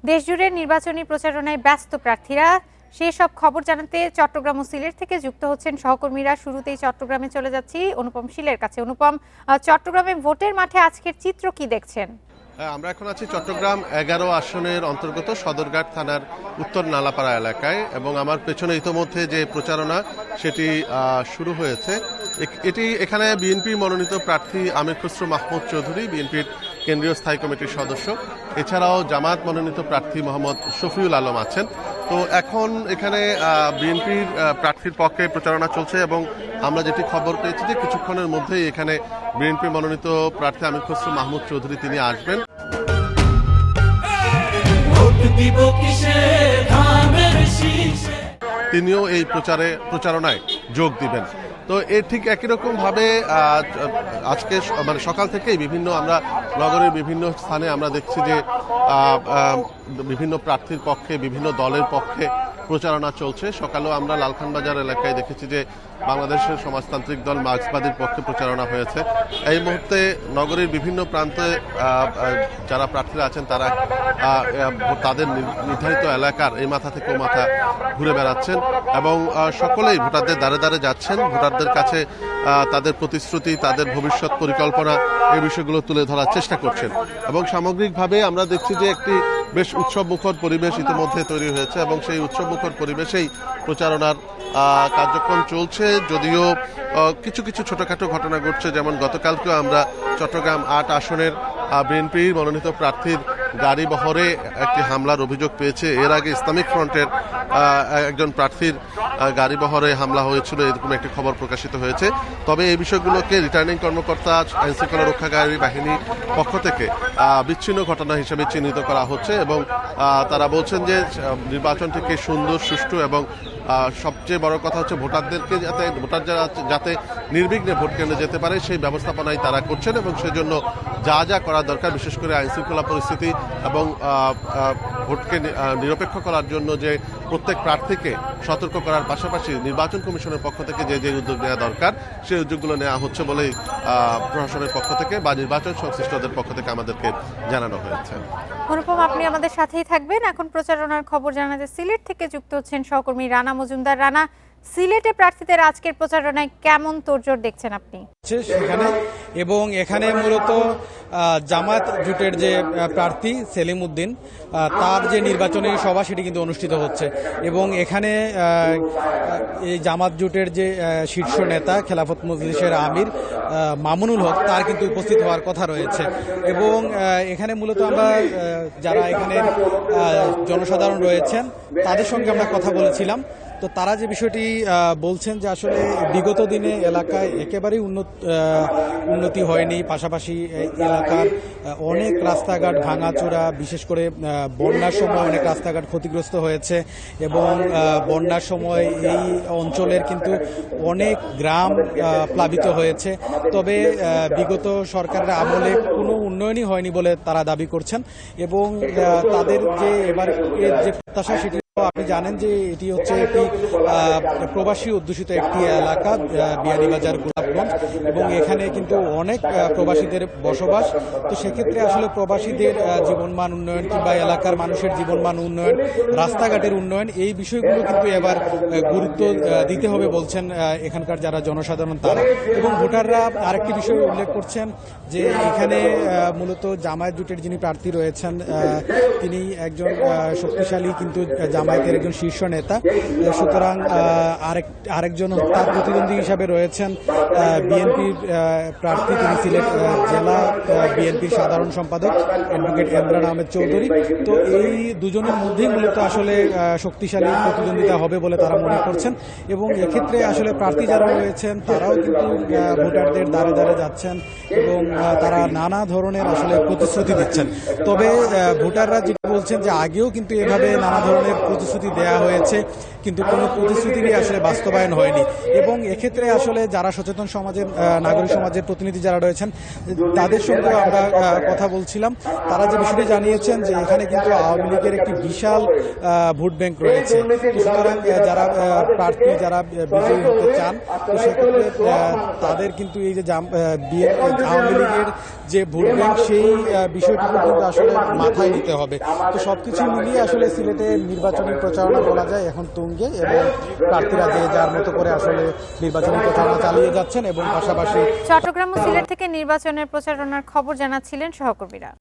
দেশজুড়ে নির্বাচনী প্রচারণায় ব্যস্ত প্রার্থীরা। সেসব খবর জানাতে চট্টগ্রাম ও সিলেট থেকে যুক্ত হচ্ছেন সহকর্মীরা। শুরুতেই চট্টগ্রামে চলে যাচ্ছি অনুপম শীলের কাছে। অনুপম, চট্টগ্রামে ভোটের মাঠে আজকের চিত্র কি দেখছেন? আমরা এখন আছি চট্টগ্রাম 11 আসনের অন্তর্গত সদরঘাট থানার উত্তর নালাপাড়া এলাকায় এবং আমার পেছনে ইতোমধ্যে যে প্রচারণা সেটি শুরু হয়েছে। এখানে বিএনপি মনোনীত প্রার্থী আমির খসরু মাহমুদ চৌধুরী, বিএনপির কেন্দ্রীয় স্থায়ী কমিটির সদস্য, এছাড়াও জামায়াত মনোনীত প্রার্থী মোহাম্মদ শফিউল আলম আছেন। তো এখন এখানে বিএনপির প্রার্থীর পক্ষে প্রচারণা চলছে এবং আমরা যেটি খবর পেয়েছি যে কিছুক্ষণের মধ্যেই এখানে বিএনপি মনোনীত প্রার্থী আমির খসরু মাহমুদ চৌধুরী তিনি আসবেন। তিনিও এই প্রচারণায় যোগ দিবেন। তো ঠিক একই রকম ভাবে আজকে মানে সকাল থেকেই আমরা নগরের বিভিন্ন স্থানে আমরা দেখছি যে বিভিন্ন প্রার্থীর পক্ষে বিভিন্ন দলের পক্ষে প্রচারণা চলছে। সকালেও আমরা লালখানবাজার এলাকায় দেখেছি যে বাংলাদেশের সমাজতান্ত্রিক দল মার্ক্সবাদীর পক্ষে প্রচারণা হয়েছে। এই মুহূর্তে নগরীর বিভিন্ন প্রান্তে যারা প্রার্থীরা আছেন তারা তাদের নির্ধারিত এলাকার এই মাথা থেকে ও মাথা ঘুরে বেড়াচ্ছেন এবং সকলেই ভোটারদের দ্বারে দ্বারে যাচ্ছেন। ভোটারদের কাছে তাদের প্রতিশ্রুতি, তাদের ভবিষ্যৎ পরিকল্পনা এই বিষয়গুলো তুলে ধরার চেষ্টা করছেন এবং সামগ্রিকভাবে আমরা দেখছি যে একটি বেশ উৎসব মুখর পরিবেশ ইতিমধ্যে তৈরি হয়েছে এবং সেই উৎসব মুখর পরিবেশেই প্রচারণার কার্যক্রম চলছে। যদিও কিছু কিছু ছোটখাটো ঘটনা ঘটছে, যেমন গতকালকেও আমরা চট্টগ্রাম 8 আসনের বিএনপি মনোনীত প্রার্থীর গাড়ি বহরে একটি হামলার অভিযোগ পেয়েছে। এর আগে ইসলামিক ফ্রন্টের একজন প্রার্থীর গাড়ি বহরে হামলা হয়েছিল, এরকম একটি খবর প্রকাশিত হয়েছে। তবে এই বিষয়গুলোকে রিটার্নিং কর্মকর্তা আইনশৃঙ্খলা রক্ষাকারী বাহিনীর পক্ষ থেকে বিচ্ছিন্ন ঘটনা হিসেবে চিহ্নিত করা হচ্ছে এবং তারা বলছেন যে নির্বাচনটিকে সুন্দর, সুষ্ঠু এবং সবচেয়ে বড় কথা হচ্ছে ভোটাররা যাতে নির্বিঘ্নে ভোট কেন্দ্রে যেতে পারে সেই ব্যবস্থাপনাই তারা করছেন এবং সেজন্য যা যা করা দরকার, বিশেষ করে আইনশৃঙ্খলা পরিস্থিতি এবং ভোটকে নিরপেক্ষ করার জন্য যে প্রত্যেক প্রার্থীকে সতর্ক করার পাশাপাশি নির্বাচন কমিশনের পক্ষ থেকে যে যে উদ্যোগ নেওয়া দরকার সেই উদ্যোগগুলো নেওয়া হচ্ছে বলেই প্রশাসনের পক্ষ থেকে বা নির্বাচন সংশ্লিষ্টদের পক্ষ থেকে আমাদেরকে জানানো হয়েছে। অনুপম, আপনি আমাদের সাথেই থাকবেন। এখন প্রচারণার খবর জানাতে সিলেট থেকে যুক্ত হচ্ছেন সহকর্মী রানা মজুমদার। রানা, সিলেটে প্রার্থীদের আজকের প্রচারণায় কেমন তোড়জোড় দেখছেন আপনি? সেখানে এবং এখানে মূলত জামাত জোটের যে প্রার্থী সেলিম উদ্দিন তার যে নির্বাচনী সভা সেটি কিন্তু অনুষ্ঠিত হচ্ছে এবং এখানে এই জামাত জোটের যে শীর্ষ নেতা খেলাফত মজলিসের আমির মামুনুল হক তার কিন্তু উপস্থিত হওয়ার কথা রয়েছে এবং এখানে মূলত আমরা যারা এখানে জনসাধারণ রয়েছেন তাদের সঙ্গে আমরা কথা বলেছিলাম। তো তারা যে বিষয়টি বলছেন যে আসলে বিগত দিনে এলাকায় একেবারেই উন্নতি হয়নি, পাশাপাশি এলাকার অনেক রাস্তাঘাট ভাঙাচোরা, বিশেষ করে বন্যার সময় অনেক রাস্তাঘাট ক্ষতিগ্রস্ত হয়েছে এবং বন্যার সময় এই অঞ্চলের কিন্তু অনেক গ্রাম প্লাবিত হয়েছে। তবে বিগত সরকারের আমলে কোনো উন্নয়নই হয়নি বলে তারা দাবি করছেন এবং তাদের যে এবার যে প্রত্যাশা সেটি আপনি জানেন যে এটি হচ্ছে একটি প্রবাসী অধ্যুষিত একটি এলাকা বিয়ানীবাজার গোলাপগঞ্জ এবং এখানে কিন্তু অনেক প্রবাসীদের বসবাস। তো সেক্ষেত্রে আসলে প্রবাসীদের জীবনমান উন্নয়ন কিংবা এলাকার মানুষের জীবনমান উন্নয়ন, রাস্তাঘাটের উন্নয়ন এই বিষয়গুলো কিন্তু এবার গুরুত্ব দিতে হবে বলছেন এখানকার যারা জনসাধারণ তারা। এবং ভোটাররা আরেকটি বিষয় উল্লেখ করছেন যে এখানে মূলত জামায়াত জোটের যিনি প্রার্থী রয়েছেন তিনি একজন শক্তিশালী কিন্তু জামায়াতের একজন শীর্ষ নেতা, সুতরাং আরেকজন তার প্রতিদ্বন্দ্বী হিসাবে রয়েছেন বিএনপির প্রার্থী, তিনি সিলেট জেলা বিএনপির সাধারণ সম্পাদক অ্যাডভোকেট ইমরান আহমেদ চৌধুরী। তো এই দুজনের মধ্যেই মূলত আসলে শক্তিশালী প্রতিদ্বন্দ্বিতা হবে বলে তারা মনে করছেন এবং এক্ষেত্রে আসলে প্রার্থী যারা রয়েছেন তারাও কিন্তু ভোটারদের দ্বারে দ্বারে যাচ্ছেন এবং তারা নানা ধরনের আসলে প্রতিশ্রুতি দিচ্ছেন। তবে ভোটাররা যেটা বলছেন যে আগেও কিন্তু এভাবে নানা ধরনের প্রতিশ্রুতি দেয়া হয়েছে, কিন্তু কোনো প্রতিশ্রুতিরই আসলে বাস্তবায়ন হয়নি। এবং এক্ষেত্রে আসলে যারা সচেতন সমাজের নাগরিক সমাজের প্রতিনিধি যারা রয়েছেন তাদের সঙ্গে আমরা কথা বলছিলাম। তারা যে বিষয়টি জানিয়েছেন যে এখানে কিন্তু আওয়ামী লীগের একটি বিশাল ভোট ব্যাংক রয়েছে। তো সুতরাং যারা প্রার্থী যারা বিজয়ী হতে চান, তো সেক্ষেত্রে তাদের কিন্তু এই যে আওয়ামী লীগের যে ভোট ব্যাংক সেই বিষয়টুকু কিন্তু আসলে মাথায় নিতে হবে। তো সবকিছু মিলিয়ে আসলে সিলেটের নির্বাচনী প্রচারণা বলা যায় এখন তুঙ্গে, এবং প্রার্থীরা যে যার মতো করে আসলে নির্বাচনী প্রচারণা চালিয়ে যাচ্ছেন এবং পাশাপাশি চট্টগ্রাম ও সিলেট থেকে নির্বাচনের প্রচারণার খবর জানাচ্ছিলেন সহকর্মীরা।